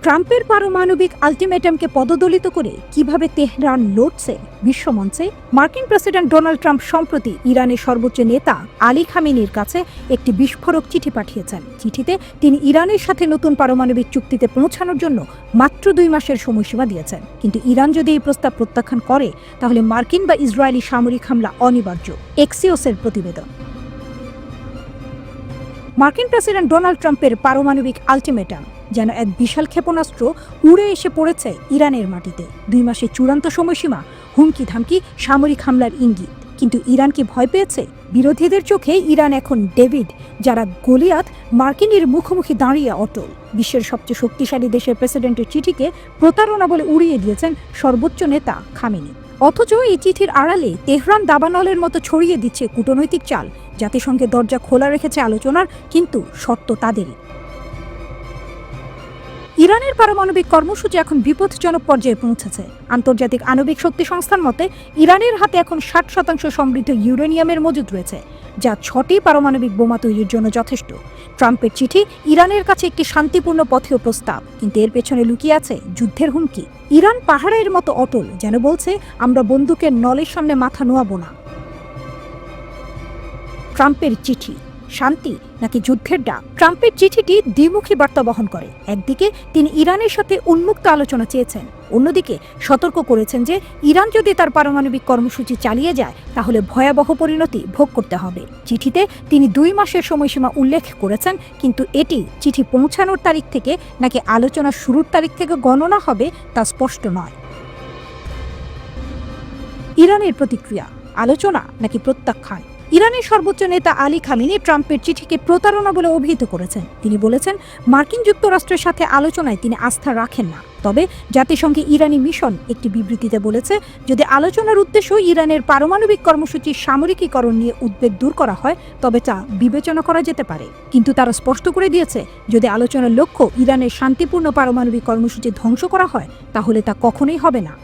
ট্রাম্পের পারমাণবিক আলটিমেটামকে পদদলিত করে কিভাবে তেহরান লড়ছে বিশ্বমঞ্চে, মার্কিন প্রেসিডেন্ট ডোনাল্ড ট্রাম্প সম্প্রতি ইরানের সর্বোচ্চ নেতা আলী খামেনির কাছে একটি বিস্ফোরক চিঠি পাঠিয়েছেন। চিঠিতে তিনি ইরানের সাথে নতুন পারমাণবিক চুক্তিতে পৌঁছানোর জন্য মাত্র 2 মাসের সময়সীমা দিয়েছেন। কিন্তু ইরান যদি এই প্রস্তাব প্রত্যাখ্যান করে তাহলে মার্কিন বা ইসরায়েলি সামরিক হামলা অনিবার্য। এক্সিওসের প্রতিবেদন। মার্কিন প্রেসিডেন্ট ডোনাল্ড ট্রাম্পের পারমাণবিক আলটিমেটাম যেন এক বিশাল ক্ষেপণাস্ত্র উড়ে এসে পড়েছে ইরানের মাটিতে। 2 মাসের চূড়ান্ত সময়সীমা, হুমকি ধামকি, সামরিক হামলার ইঙ্গিত। কিন্তু ইরান কি ভয় পেয়েছে? বিরোধীদের চোখে ইরান এখন ডেভিড, যারা গলিয়াত। মার্কিনের মুখোমুখি দাঁড়িয়ে অটল। বিশ্বের সবচেয়ে শক্তিশালী দেশের প্রেসিডেন্টের চিঠিকে প্রতারণা বলে উড়িয়ে দিয়েছেন সর্বোচ্চ নেতা খামেনি। অথচ এই চিঠির আড়ালে তেহরান দাবানলের মতো ছড়িয়ে দিচ্ছে কূটনৈতিক চাল। জাতিসংঘের দরজা খোলা রেখেছে আলোচনার, কিন্তু শর্ত তাদেরই। ইরানের পারমাণবিক কর্মসূচি এখন বিপজ্জনক পর্যায়ে পৌঁছেছে। আন্তর্জাতিক আণবিক শক্তি সংস্থার মতে ইরানের হাতে এখন 60% সমৃদ্ধ ইউরেনিয়ামের মজুদ রয়েছে, যা 6টি পারমাণবিক বোমা তৈরির জন্য যথেষ্ট। ট্রাম্পের চিঠি ইরানের কাছে একটি শান্তিপূর্ণ পথেয় প্রস্তাব, কিন্তু এর পেছনে লুকিয়ে আছে যুদ্ধের হুমকি। ইরান পাহাড়ের মতো অটল, যেন বলছে আমরা বন্দুকের নলের সামনে মাথা নোয়াবো না। ট্রাম্পের চিঠি শান্তি নাকি যুদ্ধের ডাক? ট্রাম্পের চিঠিটি দ্বিমুখী বার্তা বহন করে। একদিকে তিনি ইরানের সাথে উন্মুক্ত আলোচনা চেয়েছেন, অন্যদিকে সতর্ক করেছেন যে ইরান যদি তার পারমাণবিক কর্মসূচি চালিয়ে যায় তাহলে ভয়াবহ পরিণতি ভোগ করতে হবে। চিঠিতে তিনি 2 মাসের সময়সীমা উল্লেখ করেছেন, কিন্তু এটি চিঠি পৌঁছানোর তারিখ থেকে নাকি আলোচনা শুরুর তারিখ থেকে গণনা হবে তা স্পষ্ট নয়। ইরানের প্রতিক্রিয়া, আলোচনা নাকি প্রত্যাখ্যান? ইরানের সর্বোচ্চ নেতা আলী খামেনি ট্রাম্পের চিঠিকে প্রতারণা বলে অভিহিত করেছেন। তিনি বলেছেন, মার্কিন যুক্তরাষ্ট্রের সাথে আলোচনায় তিনি আস্থা রাখেন না। তবে জাতিসংঘে ইরানি মিশন একটি বিবৃতিতে বলেছে, যদি আলোচনার উদ্দেশ্য ইরানের পারমাণবিক কর্মসূচির সামরিকীকরণ নিয়ে উদ্বেগ দূর করা হয় তবে তা বিবেচনা করা যেতে পারে। কিন্তু তারা স্পষ্ট করে দিয়েছে, যদি আলোচনার লক্ষ্য ইরানের শান্তিপূর্ণ পারমাণবিক কর্মসূচি ধ্বংস করা হয় তাহলে তা কখনোই হবে না।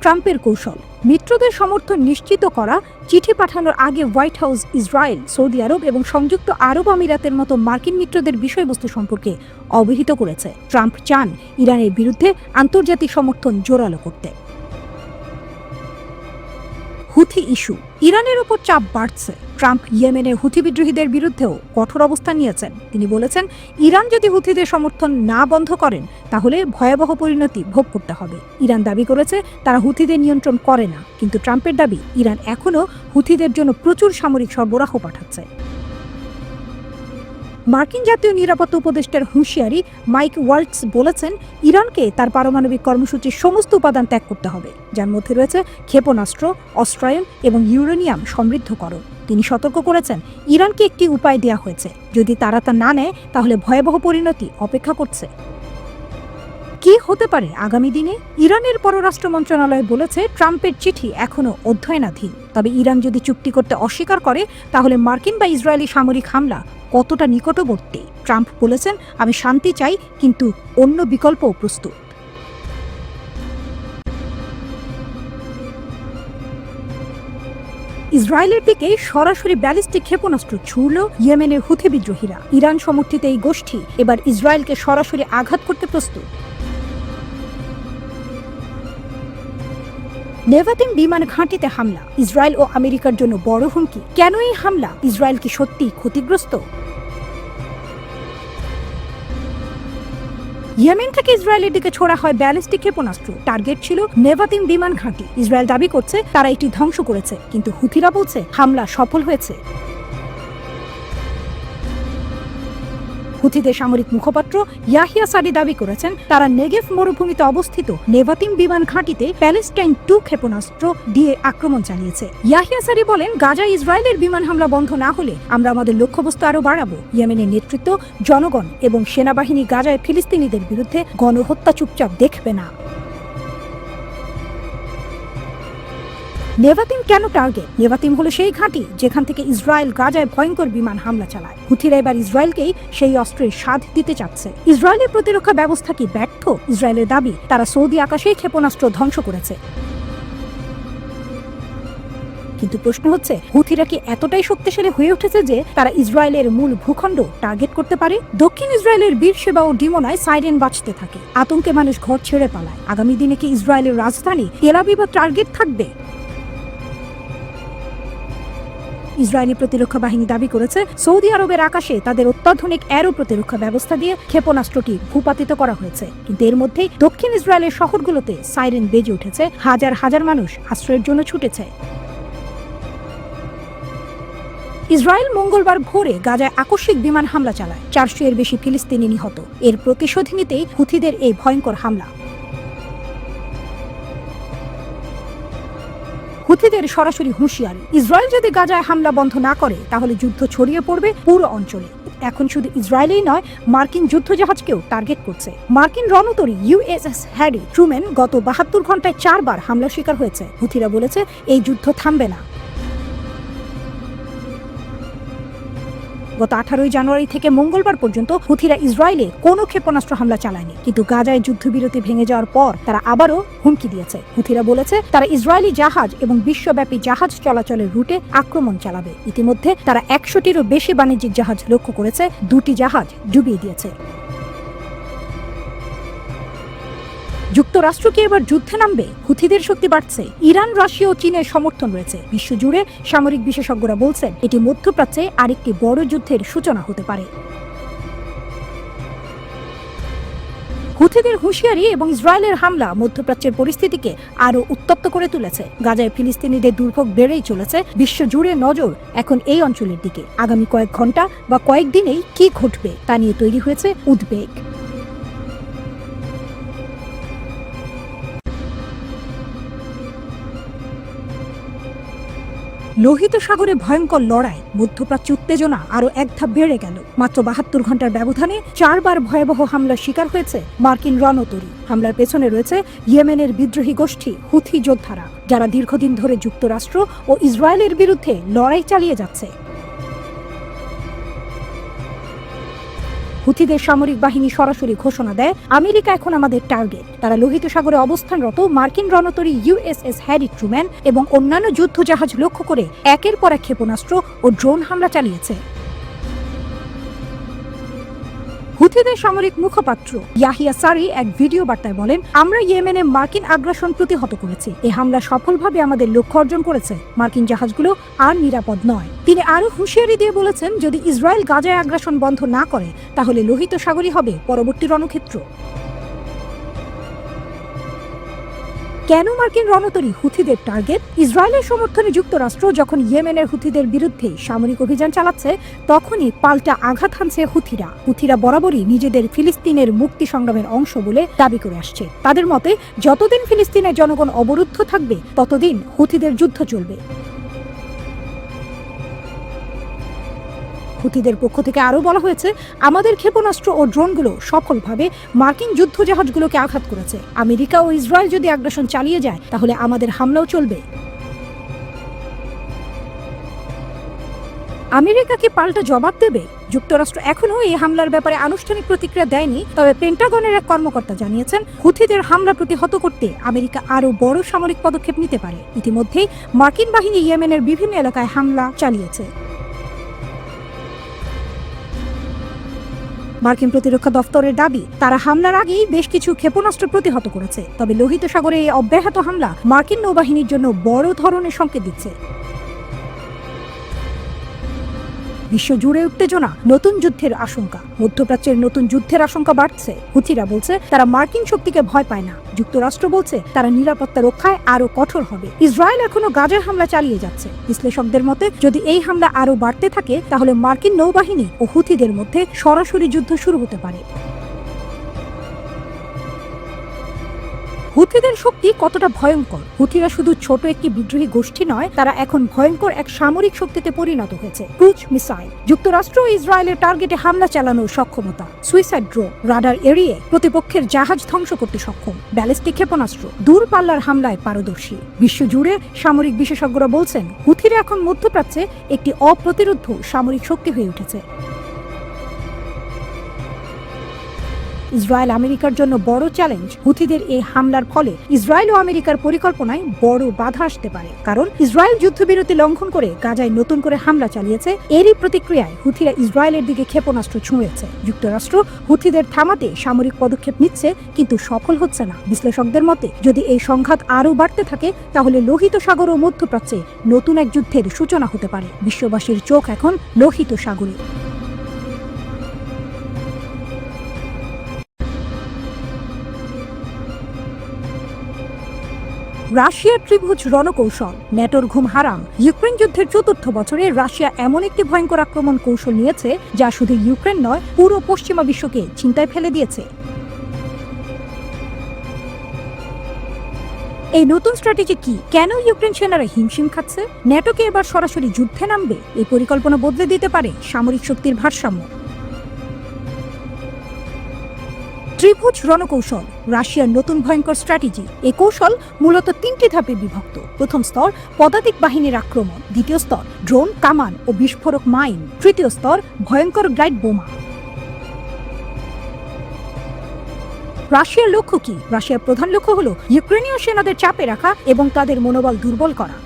ট্রাম্পের কৌশল, মিত্রদের সমর্থন নিশ্চিত করা। চিঠি পাঠানোর আগে হোয়াইট হাউস ইসরায়েল, সৌদি আরব এবং সংযুক্ত আরব আমিরাতের মতো মার্কিন মিত্রদের বিষয়বস্তু সম্পর্কে অবহিত করেছে। ট্রাম্প চান ইরানের বিরুদ্ধে আন্তর্জাতিক সমর্থন জোরালো করতে। হুথি ইস্যু, ইরানের ওপর চাপ বাড়ছে। ট্রাম্প ইয়েমেনের হুথি বিদ্রোহীদের বিরুদ্ধেও কঠোর অবস্থান নিয়েছেন। তিনি বলেছেন, ইরান যদি হুথিদের সমর্থন না বন্ধ করেন তাহলে ভয়াবহ পরিণতি ভোগ করতে হবে। ইরান দাবি করেছে তারা হুথিদের নিয়ন্ত্রণ করে না, কিন্তু ট্রাম্পের দাবি ইরান এখনও হুথিদের জন্য প্রচুর সামরিক সরবরাহ পাঠাচ্ছে। মার্কিন জাতীয় নিরাপত্তা উপদেষ্টার হুঁশিয়ারি, মাইক ওয়াল্টস বলেছেন, ইরানকে তার পারমাণবিক কর্মসূচির সমস্ত উপাদান ত্যাগ করতে হবে, যার মধ্যে রয়েছে ক্ষেপণাস্ত্র, অস্ত্রায়ন এবং ইউরেনিয়াম সমৃদ্ধকরণ। তিনি সতর্ক করেছেন, ইরানকে একটি উপায় দেওয়া হয়েছে, যদি তারা তা না নেয় তাহলে ভয়াবহ পরিণতি অপেক্ষা করছে। কি হতে পারে আগামী দিনে? ইরানের পররাষ্ট্র মন্ত্রণালয় বলেছে, ট্রাম্পের চিঠি এখনও অধ্যয়নাধীন। তবে ইরান যদি চুক্তি করতে অস্বীকার করে তাহলে মার্কিন বা ইসরায়েলি সামরিক হামলা কতটা নিকটবর্তী? ট্রাম্প বলেছেন, আমি শান্তি চাই, কিন্তু অন্য বিকল্পও প্রস্তুত। ইসরায়েলের দিকে সরাসরি ব্যালিস্টিক ক্ষেপণাস্ত্র ছুড়ল ইয়েমেনের হুথি বিদ্রোহীরা। ইরান সমর্থিত এই গোষ্ঠী এবার ইসরায়েলকে সরাসরি আঘাত করতে প্রস্তুত। নেভাতিম বিমান ঘাঁটিতে হামলা, ইসরায়েল ও আমেরিকার জন্য বড় হুমকি। কেন এই হামলা? ইসরায়েল কি সত্যি ক্ষতিগ্রস্ত? ইয়েমেন থেকে ইসরায়েলের দিকে ছোড়া হয় ব্যালিস্টিক ক্ষেপণাস্ত্র। টার্গেট ছিল নেভাতিম বিমান ঘাঁটি। ইসরায়েল দাবি করছে তারা এটি ধ্বংস করেছে, কিন্তু হুথিরা বলছে হামলা সফল হয়েছে। হুথিদের সামরিক মুখপাত্র ইয়াহিয়া সারি দাবি করেছেন, তারা নেগেভ মরুভূমিতে অবস্থিত নেভাতিম বিমান ঘাঁটিতে প্যালেস্টাইন 2 ক্ষেপণাস্ত্র দিয়ে আক্রমণ চালিয়েছে। ইয়াহিয়া সারি বলেন, গাজায় ইসরায়েলের বিমান হামলা বন্ধ না হলে আমরা আমাদের লক্ষ্যবস্তু আরও বাড়াবো। ইয়েমেনের নেতৃত্ব, জনগণ এবং সেনাবাহিনী গাজায় ফিলিস্তিনিদের বিরুদ্ধে গণহত্যা চুপচাপ দেখবে না। নেভাতিম কেন টার্গেট? নেভাতিম হলো সেই ঘাঁটি যেখান থেকে ইসরায়েল গাজায় ভয়ঙ্কর বিমান হামলা চালায়। হুথিরা এবার ইসরায়েলকেই সেই অস্ত্রের স্বাদ দিতে চাচ্ছে। ইসরায়েলের প্রতিরক্ষা ব্যবস্থা কি ব্যর্থ? ইসরায়েলের দাবি তারা সৌদি আকাশেই ক্ষেপণাস্ত্র ধ্বংস করেছে। কিন্তু প্রশ্ন হচ্ছে, হুথিরা কি এতটাই শক্তিশালী হয়ে উঠেছে যে তারা ইসরায়েলের মূল ভূখণ্ড টার্গেট করতে পারে? দক্ষিণ ইসরায়েলের বীরশেবা ও ডিমোনায় সাইরেন বাজতে থাকে, আতঙ্কে মানুষ ঘর ছেড়ে পালায়। আগামী দিনে কি ইসরায়েলের রাজধানী তেল আবিব টার্গেট থাকবে? ইসরায়েলি প্রতিরক্ষা বাহিনী দাবি করেছে সৌদি আরবের আকাশে তাদের অত্যাধুনিক অ্যারো প্রতিরক্ষা ব্যবস্থা দিয়ে ক্ষেপণাস্ত্রটি ভূপাতিত করা হয়েছে। কিন্তু এর মধ্যেই দক্ষিণ ইসরায়েলের শহরগুলোতে সাইরেন বেজে উঠেছে, হাজার হাজার মানুষ আশ্রয়ের জন্য ছুটেছে। ইসরায়েল মঙ্গলবার ভোরে গাজায় আকস্মিক বিমান হামলা চালায়, 400 এর বেশি ফিলিস্তিনি নিহত। এর প্রতিশোধ নিতেই হুথিদের এই ভয়ঙ্কর হামলা। হুথিদের সরাসরি হুঁশিয়ারি, ইসরায়েল যদি গাজায় হামলা বন্ধ না করে তাহলে যুদ্ধ ছড়িয়ে পড়বে পুরো অঞ্চলে। এখন শুধু ইসরায়েলই নয়, মার্কিন যুদ্ধজাহাজকেও টার্গেট করছে। মার্কিন রণতরী ইউএসএস হ্যারি ট্রুম্যান গত 72 ঘন্টায় 4 বার হামলার শিকার হয়েছে। হুথিরা বলেছে এই যুদ্ধ থামবে না। গত 18 জানুয়ারি থেকে মঙ্গলবার পর্যন্ত হুথিরা ইসরায়েলে কোনো ক্ষেপণাস্ত্র হামলা চালায়নি, কিন্তু গাজায় যুদ্ধবিরতি ভেঙে যাওয়ার পর তারা আবারও হুমকি দিয়েছে। হুথিরা বলেছে তারা ইসরায়েলি জাহাজ এবং বিশ্বব্যাপী জাহাজ চলাচলের রুটে আক্রমণ চালাবে। ইতিমধ্যে তারা 100টিরও বেশি বাণিজ্যিক জাহাজ লক্ষ্য করেছে, 2টি জাহাজ ডুবিয়ে দিয়েছে। যুক্তরাষ্ট্র কি এবার যুদ্ধে নামবে? হুথিদের শক্তি বাড়ছে, ইরান, রাশিয়া ও চীনের সমর্থন রয়েছে। বিশ্বজুড়ে সামরিক বিশেষজ্ঞরা বলছেন এটি মধ্যপ্রাচ্যে আরেকটি বড় যুদ্ধের সূচনা হতে পারে। হুথিদের হুঁশিয়ারি এবং ইসরায়েলের হামলা মধ্যপ্রাচ্যের পরিস্থিতিকে আরও উত্তপ্ত করে তুলেছে। গাজায় ফিলিস্তিনিদের দুর্ভোগ বেড়েই চলেছে। বিশ্বজুড়ে নজর এখন এই অঞ্চলের দিকে। আগামী কয়েক ঘন্টা বা কয়েকদিনেই কি ঘটবে তা নিয়ে তৈরি হয়েছে উদ্বেগ। লোহিত সাগরে ভয়ঙ্কর লড়াই, মধ্যপ্রাচ্যে উত্তেজনা আরও এক ধাপ বেড়ে গেল। মাত্র 72 ঘন্টার ব্যবধানে 4 বার ভয়াবহ হামলার শিকার হয়েছে মার্কিন রণতরী। হামলার পেছনে রয়েছে ইয়েমেনের বিদ্রোহী গোষ্ঠী হুথি যোদ্ধারা, যারা দীর্ঘদিন ধরে যুক্তরাষ্ট্র ও ইসরায়েলের বিরুদ্ধে লড়াই চালিয়ে যাচ্ছে। হুথিদের সামরিক বাহিনী সরাসরি ঘোষণা দেয়, আমেরিকা এখন আমাদের টার্গেট। তারা লোহিত সাগরে অবস্থানরত মার্কিন রণতরী ইউএসএস হ্যারি ট্রুম্যান এবং অন্যান্য যুদ্ধজাহাজ লক্ষ্য করে একের পর এক ক্ষেপণাস্ত্র ও ড্রোন হামলা চালিয়েছে। হুথিদের সামরিক মুখপাত্র ইয়াহিয়া সারি এক ভিডিও বার্তায় বলেন, আমরা ইয়েমেনে মার্কিন আগ্রাসন প্রতিহত করেছি। এই হামলা সফলভাবে আমাদের লক্ষ্য অর্জন করেছে। মার্কিন জাহাজগুলো আর নিরাপদ নয়। তিনি আরও হুঁশিয়ারি দিয়ে বলেছেন, যদি ইসরায়েল গাজায় আগ্রাসন বন্ধ না করে তাহলে লোহিত সাগরই হবে পরবর্তী রণক্ষেত্র। কেন মার্কিন রণতরী হুথিদের টার্গেট? ইসরায়েলের সমর্থনে যুক্তরাষ্ট্র যখন ইয়েমেনের হুথিদের বিরুদ্ধে সামরিক অভিযান চালাচ্ছে, তখনই পাল্টা আঘাত হানছে হুথিরা বরাবরই নিজেদের ফিলিস্তিনের মুক্তি সংগ্রামের অংশ বলে দাবি করে আসছে। তাদের মতে যতদিন ফিলিস্তিনের জনগণ অবরুদ্ধ থাকবে ততদিন হুথিদের যুদ্ধ চলবে। হুথিদের পক্ষ থেকে আরও বলা হয়েছে, আমাদের ক্ষেপণাস্ত্র ও ড্রোনগুলো সফলভাবে মার্কিন যুদ্ধজাহাজগুলোকে আঘাত করেছে। আমেরিকা ও ইসরায়েল যদি আগ্রাসন চালিয়ে যায় তাহলে আমাদের হামলাও চলবে। আমেরিকা কি পাল্টা জবাব দেবে? যুক্তরাষ্ট্র এখনও এই হামলার ব্যাপারে আনুষ্ঠানিক প্রতিক্রিয়া দেয়নি, তবে পেন্টাগনের এক কর্মকর্তা জানিয়েছেন হুথিদের হামলা প্রতিহত করতে আমেরিকা আরও বড় সামরিক পদক্ষেপ নিতে পারে। ইতিমধ্যেই মার্কিন বাহিনী ইয়েমেনের বিভিন্ন এলাকায় হামলা চালিয়েছে। মার্কিন প্রতিরক্ষা দফতরের দাবি, তারা হামলার আগেই বেশ কিছু ক্ষেপণাস্ত্র প্রতিহত করেছে। তবে লোহিত সাগরে এই অব্যাহত হামলা মার্কিন নৌবাহিনীর জন্য বড় ধরনের সংকেত দিচ্ছে। বিশ্বজুড়ে উত্তেজনা, নতুন যুদ্ধের আশঙ্কা। মধ্যপ্রাচ্যের নতুন যুদ্ধের আশঙ্কা বাড়ছে। হুথিরা বলছে তারা মার্কিন শক্তিকে ভয় পায় না। যুক্তরাষ্ট্র বলছে তারা নিরাপত্তা রক্ষায় আরও কঠোর হবে। ইসরায়েল এখনো গাজায় হামলা চালিয়ে যাচ্ছে। বিশ্লেষকদের মতে যদি এই হামলা আরও বাড়তে থাকে তাহলে মার্কিন নৌবাহিনী ও হুথিদের মধ্যে সরাসরি যুদ্ধ শুরু হতে পারে। হুথিদের শক্তি কতটা ভয়ঙ্কর? হুথিরা শুধু ছোট একটি বিদ্রোহী গোষ্ঠী নয়, তারা এখন ভয়ঙ্কর এক সামরিক শক্তিতে পরিণত হয়েছে। ক্রুজ মিসাইল, যুক্তরাষ্ট্র ও ইসরায়েলের টার্গেটে হামলা চালানোর সক্ষমতা, সুইসাইড ড্রোন, রাডার এড়িয়ে প্রতিপক্ষের জাহাজ ধ্বংস করতে সক্ষম, ব্যালিস্টিক ক্ষেপণাস্ত্র, দূরপাল্লার হামলায় পারদর্শী। বিশ্বজুড়ে সামরিক বিশেষজ্ঞরা বলছেন হুথিরা এখন মধ্যপ্রাচ্যে একটি অপ্রতিরোধ্য সামরিক শক্তি হয়ে উঠেছে। ইসরায়েল আমেরিকার জন্য বড় চ্যালেঞ্জ। হুথিদের এই হামলার ফলে ইসরায়েল ও আমেরিকার পরিকল্পনায় বড় বাধা আসতে পারে, কারণ ইসরায়েল যুদ্ধবিরতি লঙ্ঘন করে গাজায় নতুন করে হামলা চালিয়েছে। এরই প্রতিক্রিয়ায় হুথিরা ইসরায়েলের দিকে ক্ষেপণাস্ত্র ছুঁড়েছে। যুক্তরাষ্ট্র হুথিদের থামাতে সামরিক পদক্ষেপ নিচ্ছে, কিন্তু সফল হচ্ছে না। বিশ্লেষকদের মতে যদি এই সংঘাত আরও বাড়তে থাকে তাহলে লোহিত সাগর ও মধ্যপ্রাচ্যে নতুন এক যুদ্ধের সূচনা হতে পারে। বিশ্ববাসীর চোখ এখন লোহিত সাগরে। রাশিয়ার ত্রিভুজ রণকৌশল, ন্যাটোর ঘুম হারাম। ইউক্রেন যুদ্ধের ৪র্থ বছরে রাশিয়া এমন একটি ভয়ঙ্কর আক্রমণ কৌশল নিয়েছে যা শুধু ইউক্রেন নয়, পুরো পশ্চিমা বিশ্বকে চিন্তায় ফেলে দিয়েছে। এই নতুন স্ট্র্যাটেজি কি? কেন ইউক্রেন সেনারা হিমশিম খাচ্ছে? ন্যাটোকে এবার সরাসরি যুদ্ধে নামবে? এই পরিকল্পনা বদলে দিতে পারে সামরিক শক্তির ভারসাম্য। ত্রিভুজ রণকৌশল, রাশিয়ার নতুন ভয়ঙ্কর স্ট্র্যাটেজি। এই কৌশল মূলত ৩টি ধাপে বিভক্ত। প্রথম স্তর পদাতিক বাহিনীর আক্রমণ, দ্বিতীয় স্তর ড্রোন, কামান ও বিস্ফোরক মাইন, তৃতীয় স্তর ভয়ঙ্কর গ্লাইড বোমা। রাশিয়ার লক্ষ্য কি? রাশিয়ার প্রধান লক্ষ্য হলো ইউক্রেনীয় সেনাদের চাপে রাখা এবং তাদের মনোবল দুর্বল করা।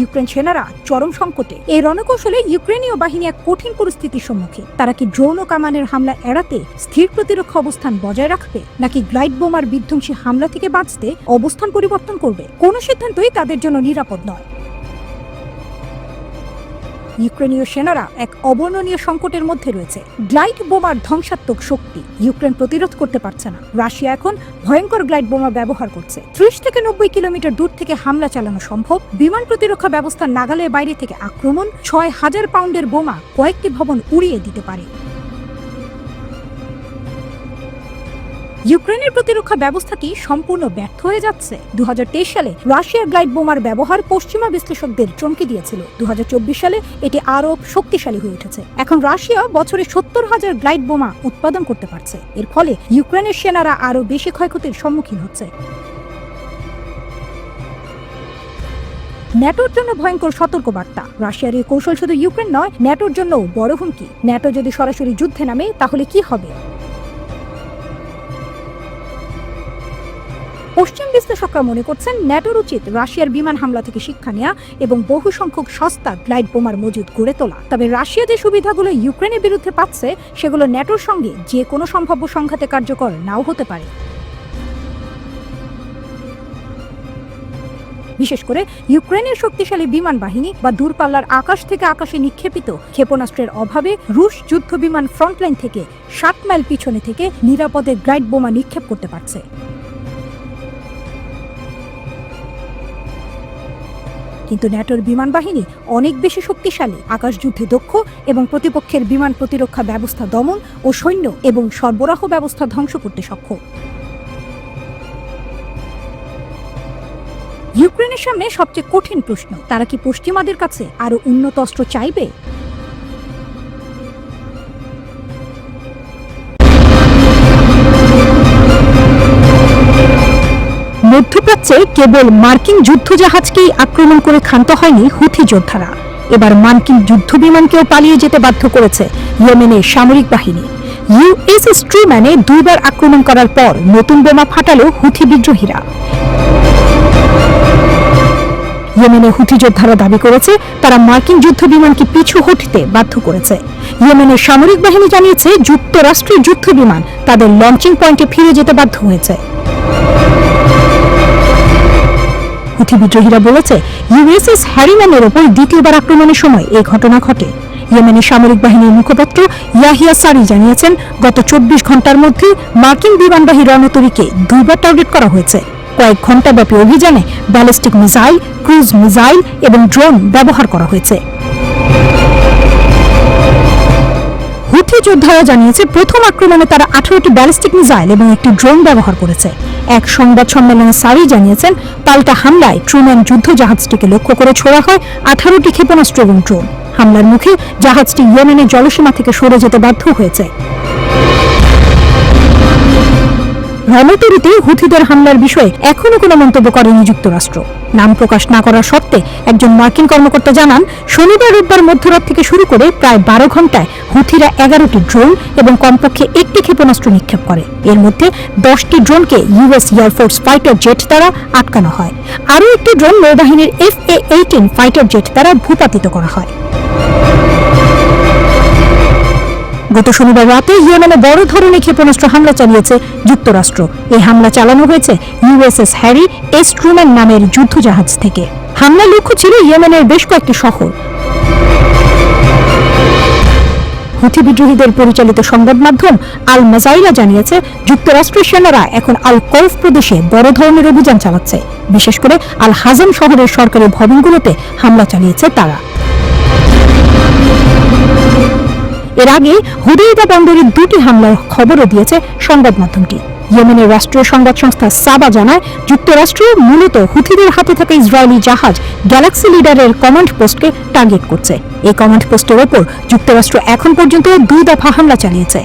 ইউক্রেন সেনারা চরম সংকটে। এই রণকৌশলে ইউক্রেনীয় বাহিনী এক কঠিন পরিস্থিতির সম্মুখীন। তারা কি ড্রোন ও কামানের হামলা এড়াতে স্থির প্রতিরক্ষা অবস্থান বজায় রাখবে, নাকি গ্লাইড বোমার বিধ্বংসী হামলা থেকে বাঁচতে অবস্থান পরিবর্তন করবে? কোনো সিদ্ধান্তই তাদের জন্য নিরাপদ নয়। ইউক্রেনীয় সেনারা এক অবর্ণনীয় সংকটের মধ্যে রয়েছে। গ্লাইড বোমার ধ্বংসাত্মক শক্তি ইউক্রেন প্রতিরোধ করতে পারছে না। রাশিয়া এখন ভয়ঙ্কর গ্লাইড বোমা ব্যবহার করছে। ৩০ থেকে ৯০ কিলোমিটার দূর থেকে হামলা চালানো সম্ভব। বিমান প্রতিরক্ষা ব্যবস্থার নাগালের বাইরে থেকে আক্রমণ। ৬,০০০ পাউন্ডের বোমা কয়েকটি ভবন উড়িয়ে দিতে পারে। ইউক্রেনের প্রতিরক্ষা ব্যবস্থা কি সম্পূর্ণ ব্যর্থ হয়ে যাচ্ছে? ২০২৩ সালে রাশিয়ার গ্লাইড বোমার ব্যবহার পশ্চিমা বিশ্লেষকদের চমকে দিয়েছিল। ২০২৪ সালে এটি আরও শক্তিশালী হয়ে উঠেছে। এখন রাশিয়া বছরে ৭০,০০০ গ্লাইড বোমা উৎপাদন করতে পারছে। এর ফলে ইউক্রেনের সেনারা আরও বেশি ক্ষয়ক্ষতির সম্মুখীন হচ্ছে। ন্যাটোর জন্য ভয়ঙ্কর সতর্কবার্তা। রাশিয়ার এই কৌশল শুধু ইউক্রেন নয়, ন্যাটোর জন্যও বড় হুমকি। ন্যাটো যদি সরাসরি যুদ্ধে নামে তাহলে কি হবে? পশ্চিম বিশ্লেষকরা মনে করছেন ন্যাটোর উচিত রাশিয়ার বিমান হামলা থেকে শিক্ষা নেওয়া এবং বহু সংখ্যক সস্তা গ্লাইড বোমার মজুদ গড়ে তোলা। তবে রাশিয়া যে সুবিধাগুলো ইউক্রেনের বিরুদ্ধে পাচ্ছে সেগুলো ন্যাটোর সঙ্গে যে কোনো সম্ভাব্য সংঘাতে কার্যকর নাও হতে পারে। বিশেষ করে ইউক্রেনের শক্তিশালী বিমান বাহিনী বা দূরপাল্লার আকাশ থেকে আকাশে নিক্ষেপিত ক্ষেপণাস্ত্রের অভাবে রুশ যুদ্ধ বিমান ফ্রন্টলাইন থেকে ৭ মাইল পিছনে থেকে নিরাপদে গ্লাইড বোমা নিক্ষেপ করতে পারছে। কিন্তু ন্যাটোর বিমান বাহিনী অনেক বেশি শক্তিশালী, আকাশ যুদ্ধে দক্ষ এবং প্রতিপক্ষের বিমান প্রতিরক্ষা ব্যবস্থা দমন ও সৈন্য এবং সরবরাহ ব্যবস্থা ধ্বংস করতে সক্ষম। ইউক্রেনের সামনে সবচেয়ে কঠিন প্রশ্ন, তারা কি পশ্চিমাদের কাছে আরো উন্নত অস্ত্র চাইবে? মধ্যপ্রাচ্যে কেবল মার্কিন যুদ্ধজাহাজকেই আক্রমণ করে ক্ষান্ত হয়নি হুথি যোদ্ধারা। এবার মার্কিন যুদ্ধবিমানকেও পালিয়ে যেতে বাধ্য করেছে ইয়েমেনের সামরিক বাহিনী। ইউএসএস ট্রুম্যানে ২ বার আক্রমণ করার পর নতুন বোমা ফাটালো হুথি বিদ্রোহীরা। ইয়েমেনের হুথি যোদ্ধারা দাবি করেছে তারা মার্কিন যুদ্ধবিমানকে পিছু হটতে বাধ্য করেছে। ইয়েমেনের সামরিক বাহিনী জানিয়েছে যুক্তরাষ্ট্রের যুদ্ধবিমান তাদের লঞ্চিং পয়েন্টে ফিরে যেতে বাধ্য হয়েছে। হুথি বিদ্রোহীরা বলেছে ইউএসএস হ্যারিম্যানের ওপর দ্বিতীয়বার আক্রমণের সময় এই ঘটনা ঘটে। ইয়েমেনের সামরিক বাহিনীর মুখপাত্র ইয়াহিয়া সারি জানিয়েছেন গত ২৪ ঘন্টার মধ্যে মার্কিন বিমানবাহী রণতরীকে ২ বার টার্গেট করা হয়েছে। কয়েক ঘণ্টাব্যাপী অভিযানে ব্যালিস্টিক মিসাইল, ক্রুজ মিসাইল এবং ড্রোন ব্যবহার করা হয়েছে। হুথি যোদ্ধারা জানিয়েছে প্রথম আক্রমণে তারা ১৮টি ব্যালিস্টিক মিসাইল এবং একটি ড্রোন ব্যবহার করেছে। এক সংবাদ সম্মেলনে সারি জানিয়েছেন পাল্টা হামলায় ট্রুম্যান যুদ্ধ জাহাজটিকে লক্ষ্য করে ছোড়া হয় ১৮টি ক্ষেপণাস্ত্র এবং ড্রোন। হামলার মুখে জাহাজটি ইয়েমেনের জলসীমা থেকে সরে যেতে বাধ্য হয়েছে। রণতরীতে হুথিদের হামলার বিষয়ে এখনো কোনো মন্তব্য করেনি যুক্তরাষ্ট্র। নাম প্রকাশ না করার সত্ত্বে একজন মার্কিন কর্মকর্তা জানান, শনিবার রোববার মধ্যরাত থেকে শুরু করে প্রায় 12 ঘন্টায় হুথিরা 11টি ড্রোন এবং কমপক্ষে একটি ক্ষেপণাস্ত্র নিক্ষেপ করে। এর মধ্যে 10টি ড্রোনকে ইউএস এয়ারফোর্স ফাইটার জেট দ্বারা আটকানো হয়। আরও একটি ড্রোন নৌবাহিনীর FA-18 ফাইটার জেট দ্বারা ভূপাতিত করা হয়। গত শনিবার রাতে ইয়েমেনে বড় ধরনের ক্ষেপণাস্ত্র হামলা চালিয়েছে যুক্তরাষ্ট্র। এই হামলা চালানো হয়েছে USS হ্যারি এস ট্রুম্যান নামের যুদ্ধজাহাজ থেকে। হামলার লক্ষ্য ছিল ইয়েমেনের বেশ কয়েকটি শহর। হুথি বিদ্রোহীদের পরিচালিত সংবাদ মাধ্যম আল মাজাইরা জানিয়েছে, যুক্তরাষ্ট্রের সেনারা এখন আল কৌফ প্রদেশে বড় ধরনের অভিযান চালাচ্ছে। বিশেষ করে আল হাজাম শহরের সরকারি ভবনগুলোতে হামলা চালিয়েছে তারা। এর আগে হুদাইদা বন্দরে 2টি হামলার খবরও দিয়েছে সংবাদ মাধ্যমটি। ইয়েমেনের রাষ্ট্রীয় সংবাদ সংস্থা সাবা জানায়, যুক্তরাষ্ট্র মূলত হুথিদের হাতে থাকা ইসরায়েলি জাহাজ গ্যালাক্সি লিডারের কমান্ড পোস্টকে টার্গেট করছে। এই কমান্ড পোস্টের ওপর যুক্তরাষ্ট্র এখন পর্যন্ত 2 দফা হামলা চালিয়েছে।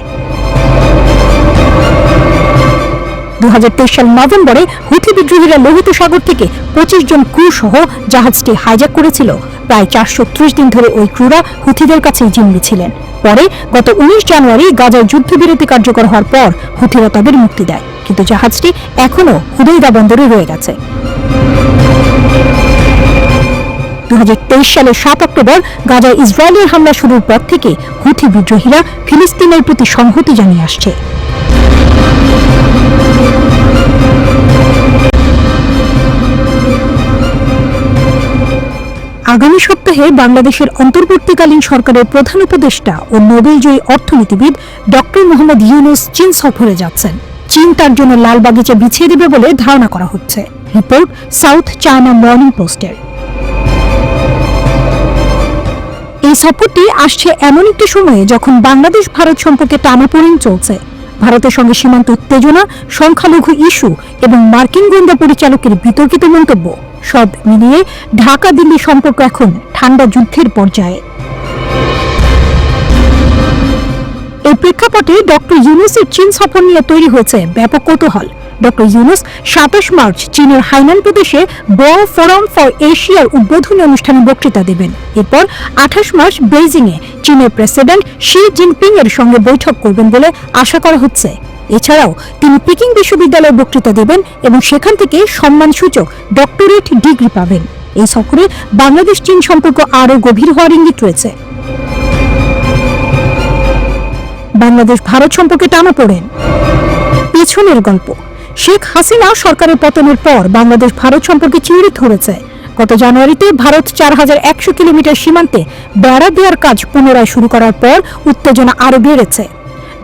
2023 সাল নভেম্বরে হুথি বিদ্রোহীরা লোহিত সাগর থেকে 25 জন ক্রু সহ জাহাজটি হাইজ্যাক করেছিল। প্রায় 430 দিন ধরে ওই ক্রুরা হুথিদের কাছে জিম্মি ছিলেন। পরে গত 19 জানুয়ারি গাজায় যুদ্ধবিরতি কার্যকর হওয়ার পর হুথিরা তাদের মুক্তি দেয়, কিন্তু জাহাজটি এখনও হুদাইদা বন্দরে রয়ে গেছে। 2023 সালের 7 অক্টোবর গাজায় ইসরায়েলের হামলা শুরুর পর থেকে হুথি বিদ্রোহীরা ফিলিস্তিনের প্রতি সংহতি জানিয়ে আসছে। আগামী সপ্তাহে বাংলাদেশের অন্তর্বর্তীকালীন সরকারের প্রধান উপদেষ্টা ও নোবেলজয়ী অর্থনীতিবিদ ডক্টর মোহাম্মদ ইউনূস চীন সফরে যাচ্ছেন। চীন তার জন্য লাল বাগিচা বিছিয়ে দেবে বলে ধারণা করা হচ্ছে। রিপোর্ট সাউথ চায়না মর্নিং পোস্টের। এই সফরটি আসছে এমন একটি সময়ে যখন বাংলাদেশ ভারত সম্পর্কে টানাপোড়েন চলছে। ভারতের সঙ্গে সীমান্ত উত্তেজনা, সংখ্যালঘু ইস্যু এবং মার্কিন গোয়েন্দা পরিচালকের বিতর্কিত মন্তব্য সব মিলিয়ে ঢাকা দিল্লি সম্পর্ক এখন ঠান্ডা যুদ্ধের পর্যায়ে। এই প্রেক্ষাপটে ডক্টর ইউনূসের চীন সফর নিয়ে তৈরি হয়েছে ব্যাপক কৌতূহল। ডক্টর ইউনূস 27 মার্চ চীনের হাইনান প্রদেশে বড় ফোরাম ফর এশিয়ার উদ্বোধনী অনুষ্ঠানে বক্তৃতা দেবেন। এরপর 28 মার্চ বেইজিংয়ে চীনের প্রেসিডেন্ট শি জিনপিং এর সঙ্গে বৈঠক করবেন বলে আশা করা হচ্ছে। এছাড়াও তিনি পিকিং বিশ্ববিদ্যালয়ে বক্তৃতা দেবেন এবং সেখান থেকে সম্মানসূচক ডক্টরেট ডিগ্রি পাবেন। এই সফরে বাংলাদেশ চীন সম্পর্ক আরও গভীর হওয়ার ইঙ্গিত রয়েছে। বাংলাদেশ ভারত সম্পর্কে টানাপোড়েন। পেছনের গল্প। শেখ হাসিনা সরকারের পতনের পর বাংলাদেশ ভারত সম্পর্কে চিড়িত ধরেছে। গত জানুয়ারিতে ভারত 4100 কিলোমিটার সীমান্তে বেড়া দেওয়ার কাজ পুনরায় শুরু করার পর উত্তেজনা আরও বেড়েছে।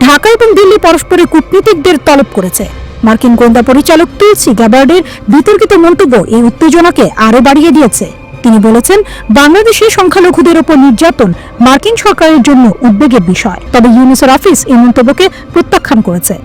ঢাকা এবং দিল্লি পরস্পরের কূটনীতিকদের তলব করেছে। মার্কিন গোয়েন্দা পরিচালক তুলসি গ্যাবার্ডের বিতর্কিত মন্তব্য এই উত্তেজনাকে আরও বাড়িয়ে দিয়েছে। তিনি বলেছেন, বাংলাদেশে সংখ্যালঘুদের ওপর নির্যাতন মার্কিন সরকারের জন্য উদ্বেগের বিষয়। তবে ইউনূসের অফিস এই মন্তব্যকে প্রত্যাখ্যান করেছে।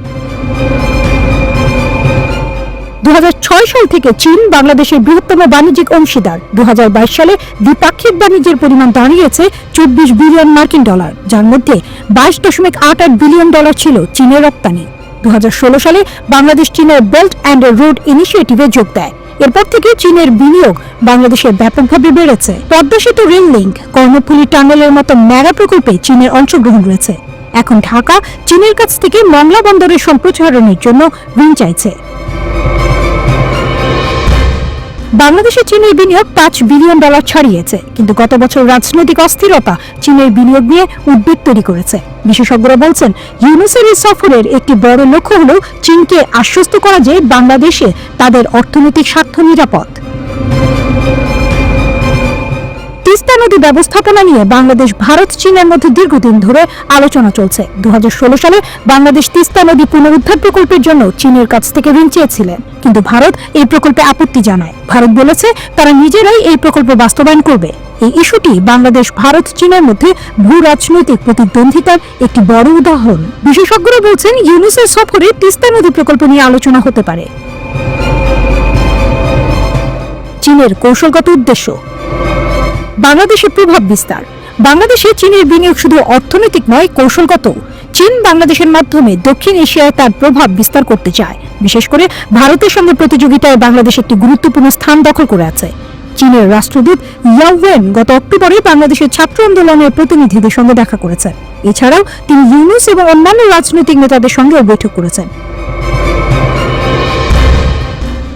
2006 সাল থেকে চীন বাংলাদেশের বৃহত্তম বাণিজ্যিক অংশীদার। 2022 সালে দ্বিপাক্ষিক বাণিজ্যের পরিমাণ দাঁড়িয়েছে 24 বিলিয়ন মার্কিন ডলার, যার মধ্যে 22.88 বিলিয়ন ডলার ছিল চীনের রপ্তানি। 2016 সালে বাংলাদেশ চীনের বেল্ট অ্যান্ড রোড ইনিশিয়েটিভে যোগ দেয়। এরপর থেকে চীনের বিনিয়োগ বাংলাদেশে ব্যাপকভাবে বেড়েছে। পদ্মা সেতু রেল লিঙ্ক, কর্ণফুলী টানেলের মতো মেগা প্রকল্পে চীনের অংশগ্রহণ রয়েছে। এখন ঢাকা চীনের কাছ থেকে মংলা বন্দরের সম্প্রসারণের জন্য ঋণ চাইছে। বাংলাদেশে চীনের বিনিয়োগ 5 বিলিয়ন ডলার ছাড়িয়েছে, কিন্তু গত বছর রাজনৈতিক অস্থিরতা চীনের বিনিয়োগ নিয়ে উদ্বেগ তৈরি করেছে। বিশেষজ্ঞরা বলছেন, ইউনূসের এই সফরের একটি বড় লক্ষ্য হল চীনকে আশ্বস্ত করা যে বাংলাদেশে তাদের অর্থনৈতিক স্বার্থ নিরাপদ। তিস্তা নদী ব্যবস্থাপনা নিয়ে বাংলাদেশ ভারত চীনের মধ্যে দীর্ঘদিন ধরে আলোচনা চলছে। 2016 সালে বাংলাদেশ তিস্তা নদী পুনরুদ্ধার প্রকল্পের জন্য চীনের কাছ থেকে ঋণ চেয়েছিলেন, কিন্তু ভারত এই প্রকল্পে আপত্তি জানায়। ভারত বলেছে তারা নিজেরাই এই প্রকল্প বাস্তবায়ন করবে। এই ইস্যুটি বাংলাদেশ ভারত চীনের মধ্যে ভূ রাজনৈতিক প্রতিদ্বন্দ্বিতার একটি বড় উদাহরণ। বিশেষজ্ঞরা বলছেন, ইউনূসের সফরে তিস্তা নদী প্রকল্প নিয়ে আলোচনা হতে পারে। চীনের কৌশলগত উদ্দেশ্য। বাংলাদেশের প্রভাব বিস্তার। বাংলাদেশে চীনের বিনিয়োগ শুধু অর্থনৈতিক নয়, কৌশলগত। চীন বাংলাদেশের মাধ্যমে দক্ষিণ এশিয়ায় তার প্রভাব বিস্তার করতে চায়। বিশেষ করে ভারতের সঙ্গে প্রতিযোগিতায় বাংলাদেশ একটি গুরুত্বপূর্ণ স্থান দখল করে আছে। চীনের রাষ্ট্রদূত ইয়াও ওয়েন গত অক্টোবরে বাংলাদেশের ছাত্র আন্দোলনের প্রতিনিধিদের সঙ্গে দেখা করেছেন। এছাড়াও তিনি ইউনূস এবং অন্যান্য রাজনৈতিক নেতাদের সঙ্গেও বৈঠক করেছেন।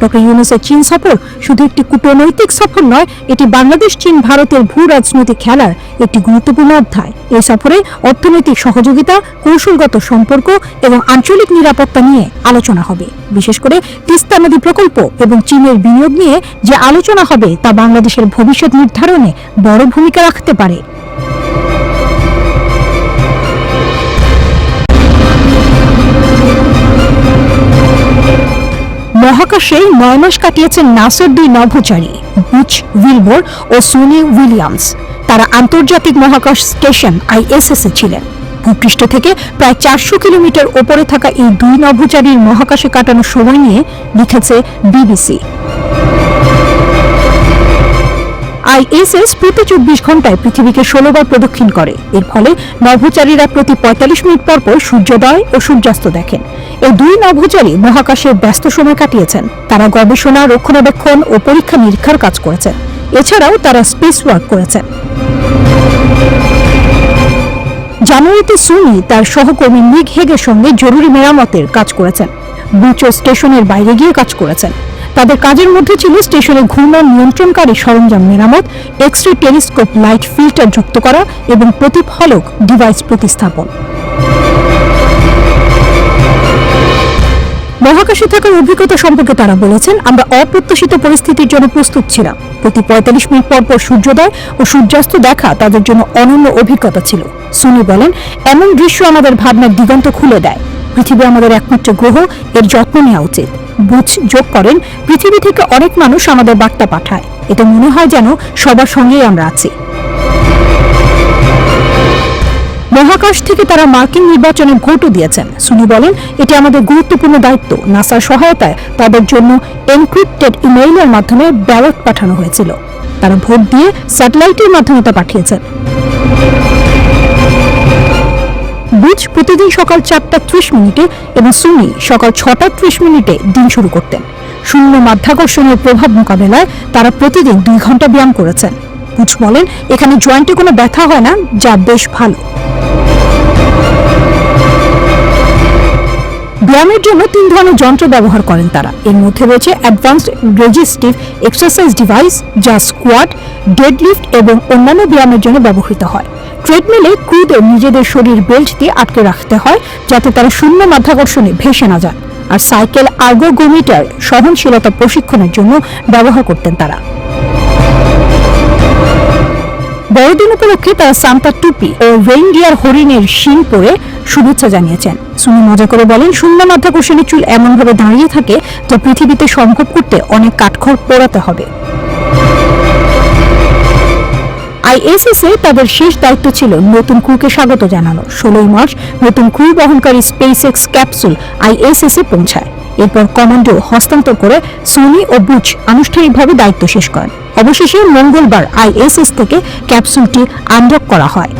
ডক্টর ইউনূসের চীন সফর শুধু একটি কূটনৈতিক সফর নয়, এটি বাংলাদেশ চীন ভারতের ভূ রাজনৈতিক খেলার একটি গুরুত্বপূর্ণ অধ্যায়। এই সফরে অর্থনৈতিক সহযোগিতা, কৌশলগত সম্পর্ক এবং আঞ্চলিক নিরাপত্তা নিয়ে আলোচনা হবে। বিশেষ করে তিস্তা নদী প্রকল্প এবং চীনের বিনিয়োগ নিয়ে যে আলোচনা হবে তা বাংলাদেশের ভবিষ্যৎ নির্ধারণে বড় ভূমিকা রাখতে পারে। মহাকাশে 9 মাস কাটিয়েছেন নাসার 2 নভোচারী বুচ উইলবর ও সুনি উইলিয়ামস। তারা আন্তর্জাতিক মহাকাশ স্টেশন ISS এ ছিলেন। ভূপৃষ্ঠ থেকে প্রায় 400 কিলোমিটার ওপরে থাকা এই 2 নভোচারীর মহাকাশে কাটানোর সময় নিয়ে লিখেছে BBC। ISS প্রতি 24 ঘন্টায় পৃথিবীকে 16 বার প্রদক্ষিণ করে। এর ফলে নভোচারীরা প্রতি 45 মিনিট পর পর সূর্যোদয় ও সূর্যাস্ত দেখেন। এই 2 নভোচারী মহাকাশে ব্যস্ত সময় কাটিয়েছেন। তারা গবেষণা, রক্ষণাবেক্ষণ ও পরীক্ষা নিরীক্ষার কাজ করেছেন। এছাড়াও তারা স্পেস ওয়ার্ক করেছেন। জানুয়ারিতে সুনি তার সহকর্মী নিক হেগের সঙ্গে জরুরি মেরামতের কাজ করেছেন। বুচও স্টেশনের বাইরে গিয়ে কাজ করেছেন। তাদের কাজের মধ্যে ছিল স্টেশনে ঘূর্ণন নিয়ন্ত্রণকারী সরঞ্জাম মেরামত, এক্স-রে টেলিস্কোপ লাইট ফিল্টার যুক্ত করা এবং প্রতিফলক ডিভাইস প্রতিস্থাপন। মহাকাশে থাকার অভিজ্ঞতা সম্পর্কে তারা বলেছেন, আমরা অপ্রত্যাশিত পরিস্থিতির জন্য প্রস্তুত ছিলাম। প্রতি 45 মিনিট পর পর সূর্যোদয় ও সূর্যাস্ত দেখা তাদের জন্য অনন্য অভিজ্ঞতা ছিল। সুনি বলেন, এমন দৃশ্য আমাদের ভাবনার দিগন্ত খুলে দেয়। পৃথিবী আমাদের একমাত্র গ্রহ, এর যত্ন নেওয়া উচিত। বুচ যোগ করেন, পৃথিবী থেকে অনেক মানুষ আমাদের বার্তা পাঠায়। এটা মনে হয় যেন সবার সঙ্গেই আমরা আছি। মহাকাশ থেকে তারা মার্কিন নির্বাচনে ভোটও দিয়েছেন। সুনি বলেন, এটি আমাদের গুরুত্বপূর্ণ দায়িত্ব। নাসার সহায়তায় তাদের জন্য এনক্রিপ্টেড ইমেইলের মাধ্যমে ব্যালট পাঠানো হয়েছিল। তারা ভোট দিয়ে স্যাটেলাইটের মাধ্যমে তা পাঠিয়েছেন। বুচ প্রতিদিন সকাল 4:30 মিনিটে এবং সুনি সকাল 6:30 মিনিটে দিন শুরু করতেন। শূন্য মাধ্যাকর্ষণের প্রভাব মোকাবেলায় তারা প্রতিদিন 2 ঘন্টা ব্যায়াম করেছেন। বুচ বলেন, এখানে জয়েন্টে কোনো ব্যথা হয় না, যা বেশ ভালো। ব্যায়ামের জন্য 3 ধরনের যন্ত্র ব্যবহার করেন তারা। এর মধ্যে রয়েছে অ্যাডভান্সড রেজিস্টিভ এক্সারসাইজ ডিভাইস, যা স্কোয়াট, ডেডলিফট এবং অন্যান্য ব্যায়ামের জন্য ব্যবহৃত হয়। ট্রেডমিলে ক্রুদের নিজেদের শরীর বেল্ট দিয়ে আটকে রাখতে হয় যাতে তারা শূন্য মাধ্যাকর্ষণে ভেসে না যান। আর সাইকেল আর্গোগোমিটার সহনশীলতা প্রশিক্ষণের জন্য ব্যবহার করতেন তারা। বড়দিন উপলক্ষে তারা সান্তা টুপি ও রেইনডিয়ার হরিণের শিং পরে শুভেচ্ছা জানিয়েছেন। সুনি মজা করে বলেন, শূন্য মাধ্যাকর্ষণের চুল এমনভাবে দাঁড়িয়ে থাকে যা পৃথিবীতে সম্ভব করতে অনেক কাঠখড় পোড়াতে হবে। ISS এ তাদের শেষ দায়িত্ব ছিল নতুন ক্রুকে স্বাগত জানানো। 16 মার্চ নতুন ক্রু বহনকারী SpaceX ক্যাপসুল ISS এ পৌঁছায়। এরপর কমান্ডো হস্তান্তর করে সুনি ও বুচ আনুষ্ঠানিকভাবে দায়িত্ব শেষ করেন। অবশেষে মঙ্গলবার ISS থেকে ক্যাপসুলটি আনডক করা হয়।